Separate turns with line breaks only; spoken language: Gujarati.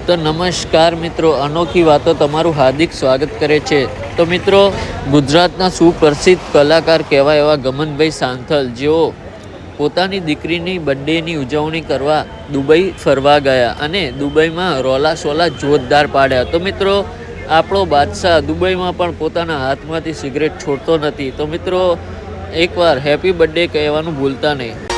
તો નમસ્કાર મિત્રો, અનોખી વાતો તમારું હાર્દિક સ્વાગત કરે છે। તો મિત્રો, ગુજરાતના સુપ્રસિદ્ધ કલાકાર કહેવાય એવા ગમનભાઈ સાંથલ જેઓ પોતાની દીકરીની બર્થડેની ઉજવણી કરવા દુબઈ ફરવા ગયા અને દુબઈમાં રોલા સોલા જોરદાર પાડ્યા। તો મિત્રો, આપણો બાદશાહ દુબઈમાં પણ પોતાના હાથમાંથી સિગરેટ છોડતો નથી। તો મિત્રો, એકવાર હેપી બર્થડે કહેવાનું ભૂલતા નહીં।